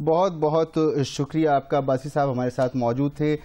بہت بہت شکریہ آپ کا عباسی صاحب، ہمارے ساتھ موجود تھے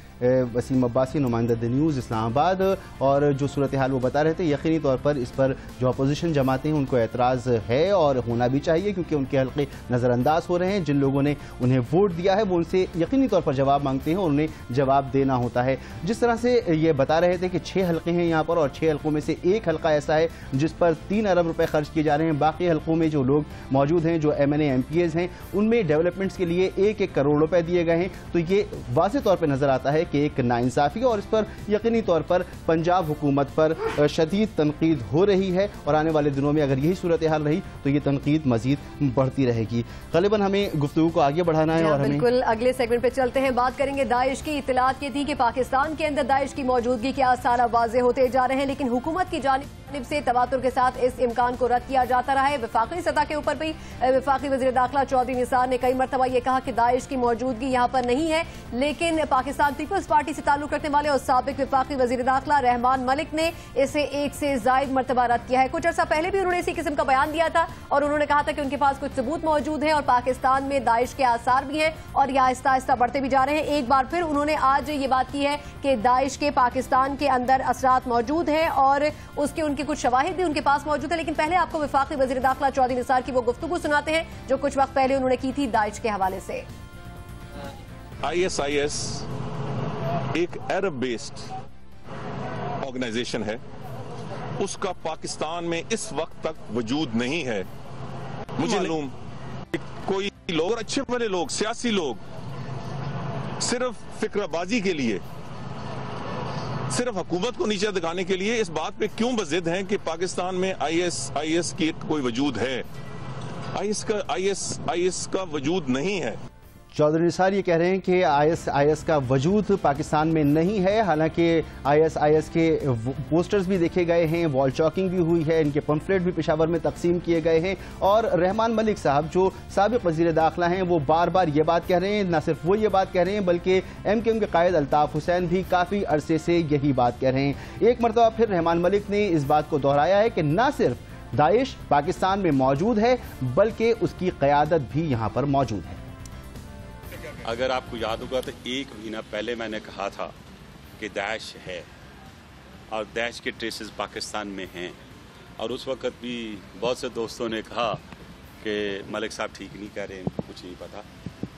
وسیم عباسی، نمائندہ دی نیوز اسلام آباد، اور جو صورتحال وہ بتا رہے تھے یقینی طور پر اس پر جو اپوزیشن جماعتیں ہیں ان کو اعتراض ہے اور ہونا بھی چاہیے، کیونکہ ان کے حلقے نظر انداز ہو رہے ہیں۔ جن لوگوں نے انہیں ووٹ دیا ہے وہ ان سے یقینی طور پر جواب مانگتے ہیں اور انہیں جواب دینا ہوتا ہے۔ جس طرح سے یہ بتا رہے تھے کہ 6 حلقے ہیں یہاں پر، اور 6 حلقوں میں سے ایک حلقہ ایسا ہے جس پر 3 ارب روپے خرچ کیے جا رہے ہیں۔ باقی حلقوں میں جو لوگ موجود ہیں، جو M N A M P As ہیں، ان میں ڈیولپمنٹس کے لیے 1-1 کروڑ روپے دیے گئے ہیں۔ تو یہ واضح طور پہ نظر آتا ہے کہ ایک ناانصافی ہے، اور اس پر یقینی طور پر پنجاب حکومت پر شدید تنقید ہو رہی ہے، اور آنے والے دنوں میں اگر یہی صورتحال رہی تو یہ تنقید مزید بڑھتی رہے گی۔ غالباً ہمیں گفتگو کو آگے بڑھانا ہے، اور ہمیں بالکل اگلے سیگمنٹ پہ چلتے ہیں، بات کریں گے داعش کی۔ اطلاعات یہ تھی کہ پاکستان کے اندر داعش کی موجودگی کے آثار واضح ہوتے جا رہے ہیں، لیکن حکومت کی جانب سے تواتر کے ساتھ اس امکان کو رد کیا جاتا رہا ہے۔ وفاقی سطح کے اوپر بھی وفاقی وزیر داخلہ چودھری نثار نے کئی مرتبہ یہ کہا کہ داعش کی موجودگی یہاں پر نہیں ہے، لیکن پاکستان پیپلز پارٹی سے تعلق رکھنے والے اور سابق وفاقی وزیر داخلہ رحمان ملک نے اسے 1 سے زائد مرتبہ رد کیا ہے۔ کچھ عرصہ پہلے بھی انہوں نے اسی قسم کا بیان دیا تھا، اور انہوں نے کہا تھا کہ ان کے پاس کچھ ثبوت موجود ہیں اور پاکستان میں داعش کے آثار بھی ہیں اور یہ آہستہ آہستہ بڑھتے بھی جا رہے ہیں۔ ایک بار پھر انہوں نے آج یہ بات کی ہے کہ داعش کے پاکستان کے اندر اثرات موجود ہیں، اور اس کے ان کے کچھ شواہد بھی ان کے پاس موجود ہے۔ لیکن پہلے آپ کو وفاقی وزیر داخلہ چودھری نثار کی وہ گفتگو سناتے ہیں جو کچھ وقت پہلے انہوں نے کی تھی داعش کے حوالے سے۔ ISIS ایک عرب بیسڈ آرگنائزیشن ہے، اس کا پاکستان میں اس وقت تک وجود نہیں ہے۔ مجھے معلوم کوئی لوگ اور اچھے بھلے لوگ، سیاسی لوگ صرف فکرہ بازی کے لیے، صرف حکومت کو نیچے دکھانے کے لیے اس بات پہ کیوں بضد ہیں کہ پاکستان میں IS کی کوئی وجود ہے؟ IS کا وجود نہیں ہے۔ چودھری نثار یہ کہہ رہے ہیں کہ IS کا وجود پاکستان میں نہیں ہے، حالانکہ IS کے پوسٹرز بھی دیکھے گئے ہیں، وال چاکنگ بھی ہوئی ہے، ان کے پمفلیٹ بھی پشاور میں تقسیم کیے گئے ہیں، اور رحمان ملک صاحب جو سابق وزیر داخلہ ہیں وہ بار بار یہ بات کہہ رہے ہیں۔ نہ صرف وہ یہ بات کہہ رہے ہیں بلکہ MKM کے قائد الطاف حسین بھی کافی عرصے سے یہی بات کہہ رہے ہیں۔ ایک مرتبہ پھر رحمان ملک نے اس بات کو دہرایا ہے کہ نہ صرف داعش پاکستان میں موجود ہے بلکہ اس کی قیادت بھی یہاں پر موجود ہے۔ اگر آپ کو یاد ہوگا تو 1 مہینہ پہلے میں نے کہا تھا کہ داعش ہے اور داعش کے ٹریسز پاکستان میں ہیں، اور اس وقت بھی بہت سے دوستوں نے کہا کہ ملک صاحب ٹھیک نہیں کہہ رہے، ان کو کچھ نہیں پتا۔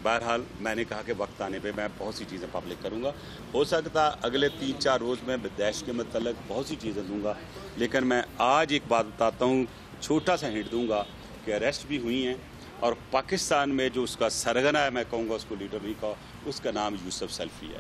بہرحال میں نے کہا کہ وقت آنے پہ میں بہت سی چیزیں پبلک کروں گا، ہو سکتا اگلے 3-4 روز میں داعش کے متعلق بہت سی چیزیں دوں گا، لیکن میں آج ایک بات بتاتا ہوں، چھوٹا سا ہنٹ دوں گا کہ اریسٹ بھی ہوئی ہیں، اور پاکستان میں جو اس کا سرگنا ہے، میں کہوں گا اس کو لیڈر نہیں کہا، اس کا نام یوسف سلفی ہے۔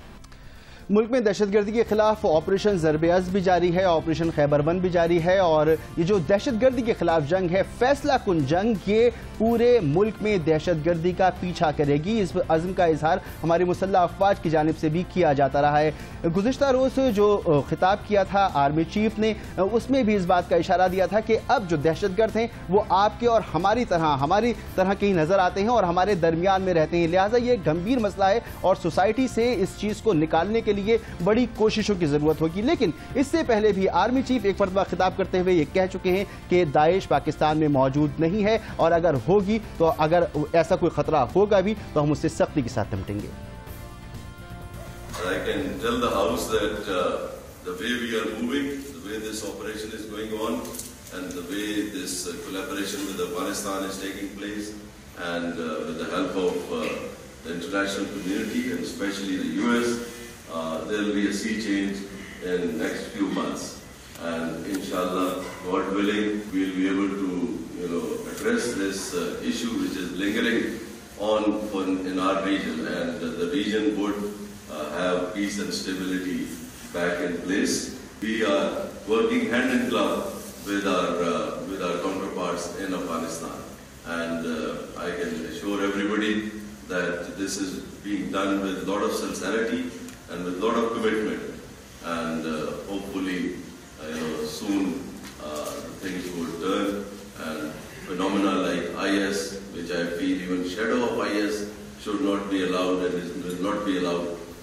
ملک میں دہشت گردی کے خلاف آپریشن ضرب ازب بھی جاری ہے، آپریشن خیبر بند بھی جاری ہے، اور یہ جو دہشت گردی کے خلاف جنگ ہے، فیصلہ کن جنگ، یہ پورے ملک میں دہشت گردی کا پیچھا کرے گی۔ اس عزم کا اظہار ہماری مسلح افواج کی جانب سے بھی کیا جاتا رہا ہے۔ گزشتہ روز جو خطاب کیا تھا آرمی چیف نے، اس میں بھی اس بات کا اشارہ دیا تھا کہ اب جو دہشت گرد ہیں وہ آپ کے اور ہماری طرح کے ہی نظر آتے ہیں اور ہمارے درمیان میں رہتے ہیں، لہٰذا یہ گمبھیر مسئلہ ہے اور سوسائٹی سے اس چیز کو نکالنے کے لیے بڑی کوششوں کی ضرورت ہوگی۔ لیکن اس سے پہلے بھی آرمی چیف ایک مرتبہ خطاب کرتے ہوئے یہ کہہ چکے ہیں کہ داعش پاکستان میں موجود نہیں ہے، اور اگر ہوگی تو اگر ایسا کوئی خطرہ ہوگا بھی تو ہم اس سے سختی کے ساتھ نمٹیں گے۔ I can tell the House that the way we are moving, the way this operation is going on, and the way this collaboration with Afghanistan is taking place, and with the help of the international community and especially the US, there will be a sea change in the next few months, and inshallah, God willing, we will be able to address this issue which is lingering on in our region, and the region would have peace and stability back in place. We are working hand in glove with our counterparts in Afghanistan, and I can assure everybody that this is being done with a lot of sincerity and with a lot of commitment, and hopefully soon things will turn, and phenomena like IS, which I feel even shadow of IS should not be allowed and will not be allowed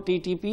TTP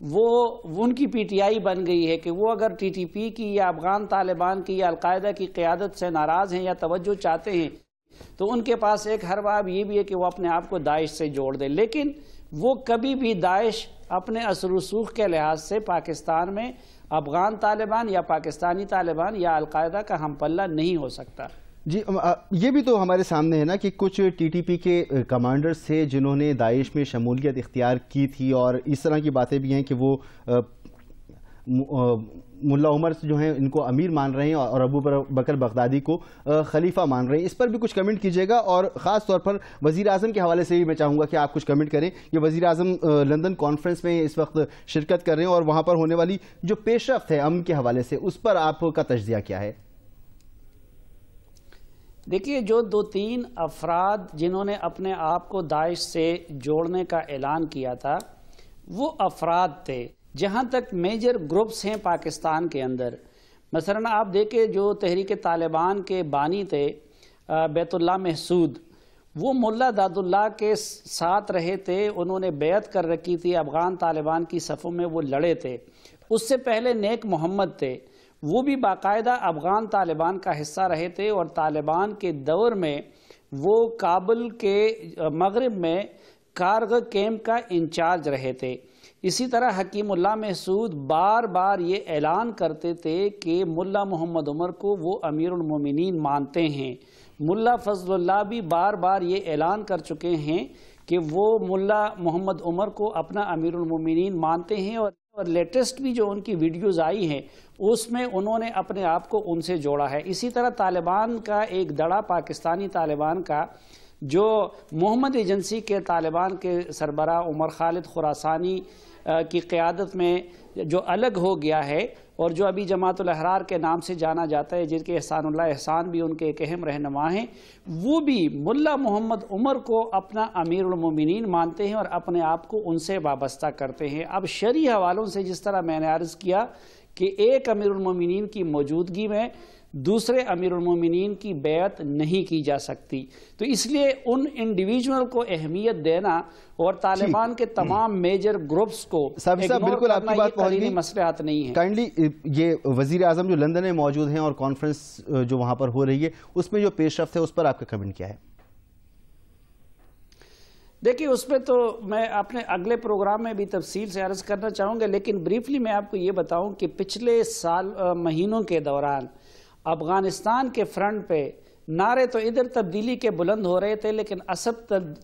وہ ان کی P T I بن گئی ہے کہ وہ اگر T T P کی یا افغان طالبان کی یا القاعدہ کی قیادت سے ناراض ہیں یا توجہ چاہتے ہیں تو ان کے پاس ایک ہر باب یہ بھی ہے کہ وہ اپنے آپ کو داعش سے جوڑ دیں، لیکن وہ کبھی بھی داعش اپنے اثر و رسوخ کے لحاظ سے پاکستان میں افغان طالبان یا پاکستانی طالبان یا القاعدہ کا ہم پلہ نہیں ہو سکتا۔ جی یہ بھی تو ہمارے سامنے ہے نا کہ کچھ ٹی ٹی پی کے کمانڈرز تھے جنہوں نے داعش میں شمولیت اختیار کی تھی، اور اس طرح کی باتیں بھی ہیں کہ وہ ملا عمر جو ہیں ان کو امیر مان رہے ہیں اور ابو بکر بغدادی کو خلیفہ مان رہے ہیں۔ اس پر بھی کچھ کمنٹ کیجیے گا، اور خاص طور پر وزیر اعظم کے حوالے سے بھی میں چاہوں گا کہ آپ کچھ کمنٹ کریں۔ یہ وزیر اعظم لندن کانفرنس میں اس وقت شرکت کر رہے ہیں، اور وہاں پر ہونے والی جو پیش رفت ہے امن کے حوالے سے، اس پر آپ کا تجزیہ کیا ہے؟ دیکھیے، جو 2-3 افراد جنہوں نے اپنے آپ کو داعش سے جوڑنے کا اعلان کیا تھا وہ افراد تھے۔ جہاں تک میجر گروپس ہیں پاکستان کے اندر، مثلا آپ دیکھیں جو تحریک طالبان کے بانی تھے بیت اللہ محسود، وہ ملا داد اللہ کے ساتھ رہے تھے، انہوں نے بیعت کر رکھی تھی، افغان طالبان کی صفوں میں وہ لڑے تھے۔ اس سے پہلے نیک محمد تھے، وہ بھی باقاعدہ افغان طالبان کا حصہ رہے تھے، اور طالبان کے دور میں وہ کابل کے مغرب میں کارگل کیمپ کا انچارج رہے تھے۔ اسی طرح حکیم اللہ محسود بار بار یہ اعلان کرتے تھے کہ ملا محمد عمر کو وہ امیر المومنین مانتے ہیں۔ ملا فضل اللہ بھی بار بار یہ اعلان کر چکے ہیں کہ وہ ملا محمد عمر کو اپنا امیر المومنین مانتے ہیں، اور لیٹسٹ بھی جو ان کی ویڈیوز آئی ہیں اس میں انہوں نے اپنے آپ کو ان سے جوڑا ہے۔ اسی طرح طالبان کا ایک دڑا پاکستانی طالبان کا جو محمد ایجنسی کے طالبان کے سربراہ عمر خالد خراسانی کی قیادت میں جو الگ ہو گیا ہے، اور جو ابھی جماعت الاحرار کے نام سے جانا جاتا ہے، جن کے احسان اللہ احسان بھی ان کے ایک اہم رہنما ہیں، وہ بھی ملا محمد عمر کو اپنا امیر المومنین مانتے ہیں اور اپنے آپ کو ان سے وابستہ کرتے ہیں۔ اب شرعی حوالوں سے جس طرح میں نے عرض کیا کہ ایک امیر المومنین کی موجودگی میں دوسرے امیر المومنین کی بیعت نہیں کی جا سکتی، تو اس لیے ان انڈیویجول کو اہمیت دینا اور طالبان کے تمام میجر گروپس کو بالکل آپ کی بات پہنچ گئی، مسئلات نہیں ہیں۔ کائنڈلی یہ وزیر اعظم جو لندن میں موجود ہیں اور کانفرنس جو وہاں پر ہو رہی ہے اس میں جو پیش رفت ہے اس پر آپ کا کمنٹ کیا ہے؟ دیکھیے، اس پہ تو میں اپنے اگلے پروگرام میں بھی تفصیل سے عرض کرنا چاہوں گا، لیکن بریفلی میں آپ کو یہ بتاؤں کہ پچھلے مہینوں کے دوران افغانستان کے فرنٹ پہ نعرے تو ادھر تبدیلی کے بلند ہو رہے تھے، لیکن اصل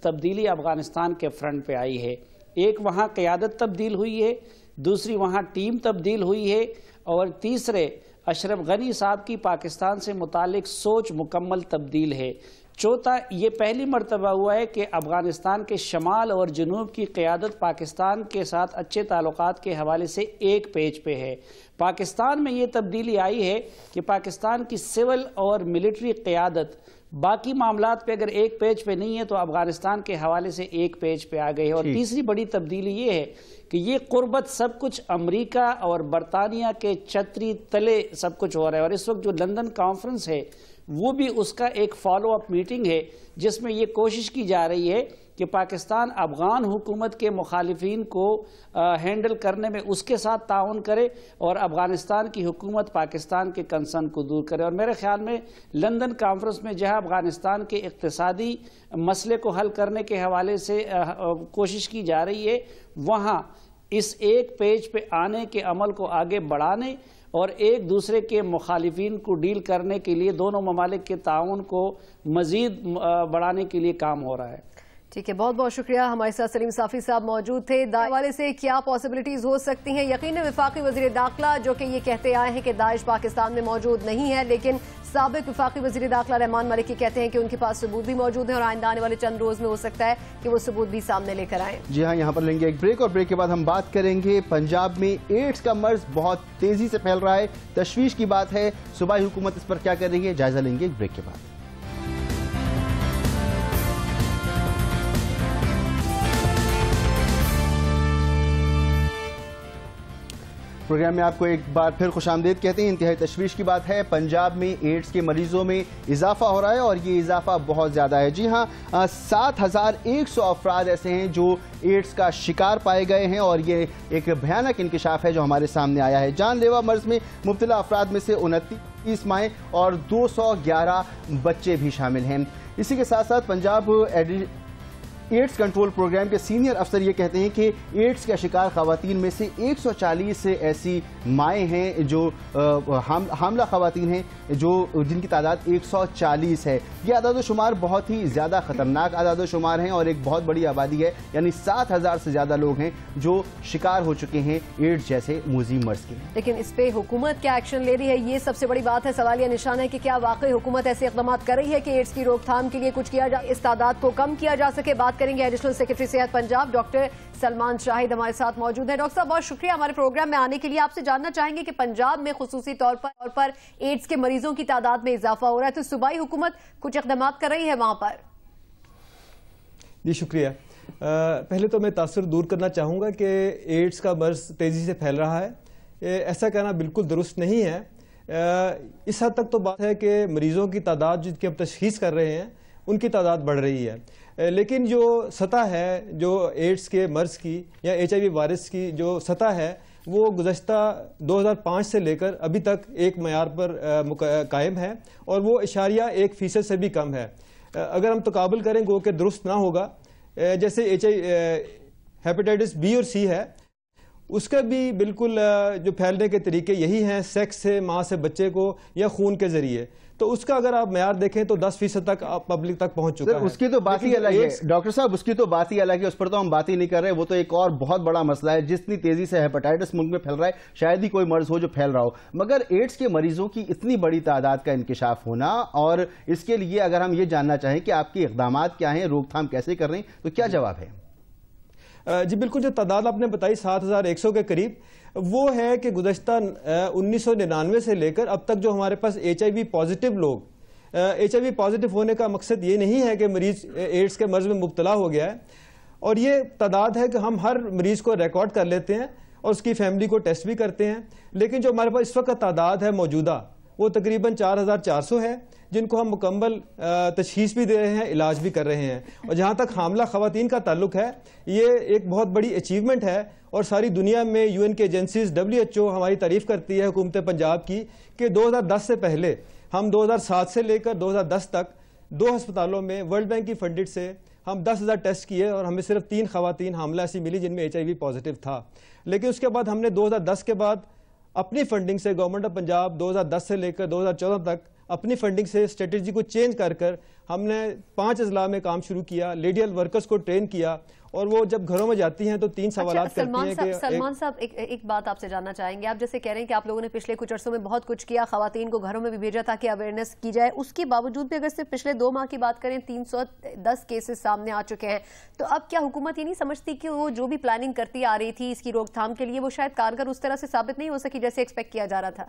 تبدیلی افغانستان کے فرنٹ پہ آئی ہے۔ ایک وہاں قیادت تبدیل ہوئی ہے، دوسری وہاں ٹیم تبدیل ہوئی ہے، اور تیسرے اشرف غنی صاحب کی پاکستان سے متعلق سوچ مکمل تبدیل ہے۔ چوتھا، یہ پہلی مرتبہ ہوا ہے کہ افغانستان کے شمال اور جنوب کی قیادت پاکستان کے ساتھ اچھے تعلقات کے حوالے سے ایک پیج پہ ہے۔ پاکستان میں یہ تبدیلی آئی ہے کہ پاکستان کی سول اور ملٹری قیادت باقی معاملات پہ اگر ایک پیج پہ نہیں ہے تو افغانستان کے حوالے سے ایک پیج پہ آ گئی ہے۔ اور تیسری بڑی تبدیلی یہ ہے کہ یہ قربت سب کچھ امریکہ اور برطانیہ کے چھتری تلے سب کچھ ہو رہا ہے، اور اس وقت جو لندن کانفرنس ہے وہ بھی اس کا ایک فالو اپ میٹنگ ہے جس میں یہ کوشش کی جا رہی ہے کہ پاکستان افغان حکومت کے مخالفین کو ہینڈل کرنے میں اس کے ساتھ تعاون کرے اور افغانستان کی حکومت پاکستان کے کنسرن کو دور کرے۔ اور میرے خیال میں لندن کانفرنس میں جہاں افغانستان کے اقتصادی مسئلے کو حل کرنے کے حوالے سے کوشش کی جا رہی ہے، وہاں اس ایک پیج پہ آنے کے عمل کو آگے بڑھانے اور ایک دوسرے کے مخالفین کو ڈیل کرنے کے لیے دونوں ممالک کے تعاون کو مزید بڑھانے کے لیے کام ہو رہا ہے۔ ٹھیک ہے، بہت بہت شکریہ۔ ہمارے ساتھ سلیم صافی صاحب موجود تھے۔ داعش حوالے سے کیا پاسبلٹیز ہو سکتی ہیں؟ یقیناً وفاقی وزیر داخلہ جو کہ یہ کہتے آئے ہیں کہ داعش پاکستان میں موجود نہیں ہے، لیکن سابق وفاقی وزیر داخلہ رحمان مالکی کہتے ہیں کہ ان کے پاس ثبوت بھی موجود ہیں اور آئندہ آنے والے چند روز میں ہو سکتا ہے کہ وہ ثبوت بھی سامنے لے کر آئیں۔ جی ہاں، یہاں پر لیں گے ایک بریک، اور بریک کے بعد ہم بات کریں گے پنجاب میں ایڈز کا مرض بہت تیزی سے پھیل رہا ہے، تشویش کی بات ہے، صوبائی حکومت اس پر کیا کر رہی ہے، جائزہ لیں گے ایک بریک کے بعد۔ پروگرام میں آپ کو ایک بار پھر خوش آمدید کہتے ہیں. انتہائی تشویش کی بات ہے, پنجاب میں ایڈز کے مریضوں میں اضافہ ہو رہا ہے اور یہ اضافہ بہت زیادہ ہے. جی ہاں, 7100 افراد ایسے ہیں جو ایڈز کا شکار پائے گئے ہیں اور یہ ایک بھیانک انکشاف ہے جو ہمارے سامنے آیا ہے. جان لیوا مرض میں مبتلا افراد میں سے 29 مائیں اور 211 بچے بھی شامل ہیں. اسی کے ساتھ ساتھ پنجاب ایڈز کنٹرول پروگرام کے سینئر افسر یہ کہتے ہیں کہ ایڈز کا شکار خواتین میں سے 140 ایسی مائیں ہیں جو حاملہ خواتین ہیں جن کی تعداد 140 ہے. یہ اعداد و شمار بہت ہی زیادہ خطرناک اعداد و شمار ہیں اور ایک بہت بڑی آبادی ہے, یعنی 7000 سے زیادہ لوگ ہیں جو شکار ہو چکے ہیں ایڈز جیسے موذی مرض کے. لیکن اس پہ حکومت کیا ایکشن لے رہی ہے, یہ سب سے بڑی بات ہے. سوالیہ نشان ہے کہ کیا واقعی حکومت ایسے اقدامات کر رہی ہے کہ ایڈز کی روک تھام کے لیے کچھ کیا جائے, اس تعداد کو کم کیا جا سکے. بات کریں گے ایڈیشنل سیکرٹری صحت پنجاب ڈاکٹر سلمان شاہد ہمارے ساتھ موجود ہیں. ڈاکٹر صاحب بہت شکریہ ہمارے پروگرام میں آنے کے لیے. آپ سے جاننا چاہیں گے کہ پنجاب میں خصوصی طور پر ایڈز کے مریضوں کی تعداد میں اضافہ ہو رہا ہے, تو صوبائی حکومت کچھ اقدامات کر رہی ہے وہاں پر؟ جی شکریہ. پہلے تو میں تاثر دور کرنا چاہوں گا کہ ایڈز کا مرض تیزی سے پھیل رہا ہے, ایسا کہنا بالکل درست نہیں ہے. اس حد تک تو بات ہے کہ مریضوں کی تعداد جن کی ہم تشخیص کر رہے ہیں ان کی تعداد بڑھ رہی ہے, لیکن جو سطح ہے جو ایڈز کے مرض کی یا HIV وائرس کی جو سطح ہے وہ گزشتہ 2005 سے لے کر ابھی تک ایک معیار پر قائم ہے اور وہ 0.1% سے بھی کم ہے. اگر ہم تقابل کریں گو کہ درست نہ ہوگا, جیسے ہیپیٹائٹس B اور C ہے, اس کا بھی بالکل جو پھیلنے کے طریقے یہی ہیں, سیکس سے, ماں سے بچے کو یا خون کے ذریعے. تو اس کا اگر آپ معیار دیکھیں تو 10% تک پبلک تک پہنچ چکا ہے. اس کی تو بات ہی الگ ہے ڈاکٹر صاحب, اس کی تو بات ہی الگ ہے, اس پر تو ہم بات ہی نہیں کر رہے. وہ تو ایک اور بہت بڑا مسئلہ ہے. جتنی تیزی سے ہیپاٹائٹس ملک میں پھیل رہا ہے شاید ہی کوئی مرض ہو جو پھیل رہا ہو, مگر ایڈز کے مریضوں کی اتنی بڑی تعداد کا انکشاف ہونا, اور اس کے لیے اگر ہم یہ جاننا چاہیں کہ آپ کے اقدامات کیا ہیں, روک تھام کیسے کر رہے ہیں, تو کیا جواب ہے؟ جی بالکل, جو تعداد آپ نے بتائی 7100 کے قریب, وہ ہے کہ گزشتہ 1999 سے لے کر اب تک جو ہمارے پاس HIV پازیٹیو لوگ, HIV پازیٹیو ہونے کا مقصد یہ نہیں ہے کہ مریض ایڈز کے مرض میں مبتلا ہو گیا ہے, اور یہ تعداد ہے کہ ہم ہر مریض کو ریکارڈ کر لیتے ہیں اور اس کی فیملی کو ٹیسٹ بھی کرتے ہیں. لیکن جو ہمارے پاس اس وقت تعداد ہے موجودہ وہ تقریباً 4400 ہے, جن کو ہم مکمل تشخیص بھی دے رہے ہیں, علاج بھی کر رہے ہیں. اور جہاں تک حاملہ خواتین کا تعلق ہے, یہ ایک بہت بڑی اچیومنٹ ہے اور ساری دنیا میں UN کی ایجنسیز WHO ہماری تعریف کرتی ہے حکومت پنجاب کی کہ 2010 سے پہلے ہم 2007 سے لے کر 2010 تک 2 ہسپتالوں میں ورلڈ بینک کی فنڈڈ سے ہم 10,000 ٹیسٹ کیے اور ہمیں صرف 3 خواتین حاملہ ایسی ملی جن میں HIV پازیٹیو تھا. لیکن اس کے بعد ہم نے 2010 کے بعد اپنی فنڈنگ سے گورنمنٹ آف پنجاب 2010 سے لے کر 2014 تک اپنی فنڈنگ سے اسٹریٹجی کو چینج کر کر ہم نے 5 اضلاع میں کام شروع کیا, لیڈیل ورکرز کو ٹرین کیا, اور وہ جب گھروں میں جاتی ہیں تو 3 سوالات کرتی ہیں. سلمان صاحب ایک بات آپ سے جاننا چاہیں گے. آپ جیسے کہہ رہے ہیں کہ آپ لوگوں نے پچھلے کچھ عرصوں میں بہت کچھ کیا, خواتین کو گھروں میں بھی بھیجا تاکہ اویئرنیس کی جائے, اس کے باوجود بھی اگر صرف پچھلے 2 ماہ کی بات کریں 310 کیسز سامنے آ چکے ہیں, تو اب کیا حکومت یہ نہیں سمجھتی کہ وہ جو بھی پلاننگ کرتی آ رہی تھی اس کی روک تھام کے لیے وہ شاید کارگر اس طرح سے ثابت نہیں ہو سکی جیسے ایکسپیکٹ کیا جا رہا تھا؟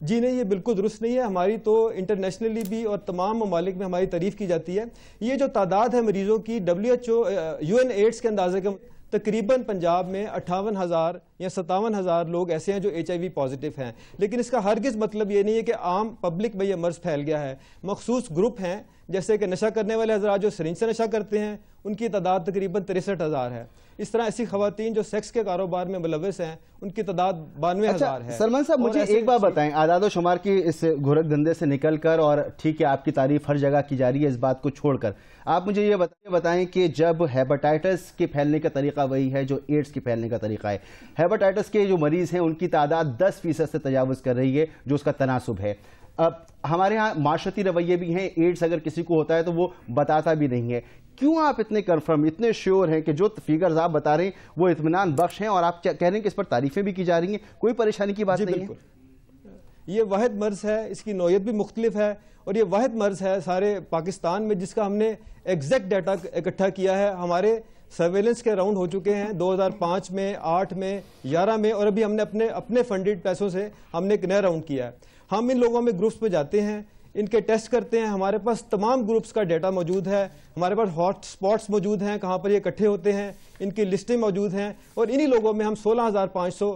جی نہیں, یہ بالکل درست نہیں ہے. ہماری تو انٹرنیشنلی بھی اور تمام ممالک میں ہماری تعریف کی جاتی ہے. یہ جو تعداد ہے مریضوں کی WHO UN ایڈز کے اندازے کے تقریباً پنجاب میں 58,000 یا 57,000 لوگ ایسے ہیں جو HIV پازیٹیو ہیں. لیکن اس کا ہرگز مطلب یہ نہیں ہے کہ عام پبلک میں یہ مرض پھیل گیا ہے. مخصوص گروپ ہیں جیسے کہ نشہ کرنے والے حضرات جو سرنج سے نشہ کرتے ہیں, ان کی تعداد تقریباً 63,000 ہے. اس طرح ایسی خواتین جو سیکس کے کاروبار میں ملوث ہیں ان کی تعداد 92,000 ہے. سلمان صاحب مجھے ایک بات بتائیں, اعداد و شمار کی اس گھرک دھندے سے نکل کر, اور ٹھیک ہے آپ کی تعریف ہر جگہ کی جا رہی ہے, اس بات کو چھوڑ کر آپ مجھے یہ بتائیں کہ جب ہیپاٹائٹس کے پھیلنے کا طریقہ وہی ہے جو ایڈز کے پھیلنے کا طریقہ ہے, ہیپاٹائٹس کے جو مریض ہیں ان کی تعداد 10% سے تجاوز کر رہی ہے جو اس کا تناسب ہے. اب ہمارے ہاں معاشرتی رویے بھی ہیں, ایڈز اگر کسی کو ہوتا ہے تو وہ بتاتا بھی نہیں ہے. کیوں آپ اتنے کنفرم, اتنے شیور ہیں کہ جو فیگرز آپ بتا رہے ہیں وہ اطمینان بخش ہیں, اور آپ کہہ رہے ہیں کہ اس پر تعریفیں بھی کی جا رہی ہیں, کوئی پریشانی کی بات نہیں ہے؟ یہ واحد مرض ہے, اس کی نوعیت بھی مختلف ہے, اور یہ واحد مرض ہے سارے پاکستان میں جس کا ہم نے ایگزیکٹ ڈیٹا اکٹھا کیا ہے. ہمارے سرویلنس کے راؤنڈ ہو چکے ہیں 2005 میں, 8 میں, 11 میں, اور ابھی ہم نے اپنے فنڈڈ پیسوں سے ہم نے ایک نیا راؤنڈ کیا ہے. ہم ان لوگوں میں گروپس پہ جاتے ہیں, ان کے ٹیسٹ کرتے ہیں, ہمارے پاس تمام گروپس کا ڈیٹا موجود ہے, ہمارے پاس ہاٹ سپاٹس موجود ہیں کہاں پر یہ اکٹھے ہوتے ہیں, ان کی لسٹیں موجود ہیں, اور انہی لوگوں میں ہم 16,500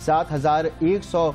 7,100